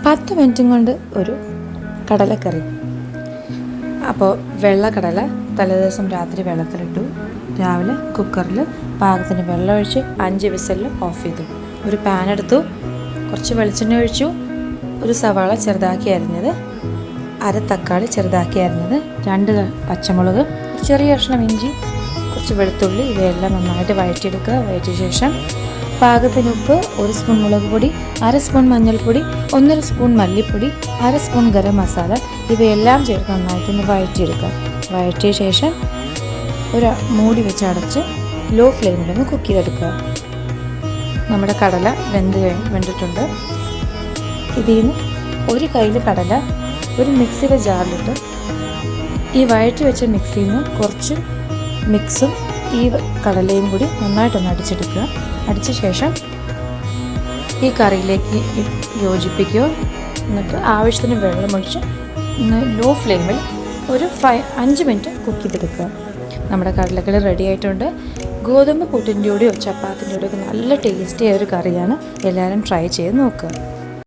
10 മിനിറ്റും കൊണ്ട് ഒരു കടലക്കറി. അപ്പോൾ വെള്ളക്കടല തലേദിവസം രാത്രി വെള്ളത്തിലിട്ടു. രാവിലെ കുക്കറിൽ പാകത്തിന് വെള്ളമൊഴിച്ച് 5 വിസിലിൽ ഓഫ് ചെയ്തു. ഒരു പാൻ എടുത്തു, കുറച്ച് വെളിച്ചെണ്ണ ഒഴിച്ചു. ഒരു സവാള ചെറുതാക്കി അരിഞ്ഞത്, അര തക്കാളി ചെറുതാക്കി അരിഞ്ഞത്, 2 പച്ചമുളക്, ഒരു ചെറിയ കഷ്ണം ഇഞ്ചി, കുറച്ച് വെളുത്തുള്ളി, ഇവയെല്ലാം നന്നായിട്ട് വഴറ്റിയെടുക്കുക. വഴറ്റിയ ശേഷം പാകത്തിന് ഉപ്പ്, 1 സ്പൂൺ മുളക് പൊടി, 1/2 സ്പൂൺ മഞ്ഞൾപ്പൊടി, 1/2 സ്പൂൺ മല്ലിപ്പൊടി, 1/2 സ്പൂൺ ഗരം മസാല, ഇവയെല്ലാം ചേർത്ത് നന്നായിട്ടൊന്ന് വഴറ്റിയെടുക്കുക. വഴറ്റിയ ശേഷം ഒരു മൂടി വെച്ച് അടച്ച് ലോ ഫ്ലെയിമിലൊന്ന് കുക്ക് ചെയ്തെടുക്കുക. നമ്മുടെ കടല വെന്തിട്ടുണ്ട്. ഇതിൽ നിന്ന് ഒരു കയ്യിൽ കടല ഒരു മിക്സിയുടെ ജാറിലിട്ട് ഈ വഴറ്റി വെച്ച മിക്സിയിൽ നിന്ന് കുറച്ച് മിക്സും ഈ കടലയും കൂടി നന്നായിട്ടൊന്ന് അടിച്ചെടുക്കുക. അടിച്ച ശേഷം ഈ കറിയിലേക്ക് യോജിപ്പിക്കുക. എന്നിട്ട് ആവശ്യത്തിന് വെള്ളമൊഴിച്ച് ലോ ഫ്ലെയിമിൽ ഒരു 5 മിനിറ്റ് കുക്ക് ചെയ്തെടുക്കുക. നമ്മുടെ കടലക്കറി റെഡി ആയിട്ടുണ്ട്. ഗോതമ്പ് പുട്ടിൻ്റെയോടെയോ ചപ്പാത്തിൻ്റെയോടെയോ നല്ല ടേസ്റ്റിയായ ഒരു കറിയാണ്. എല്ലാവരും ട്രൈ ചെയ്ത് നോക്കുക.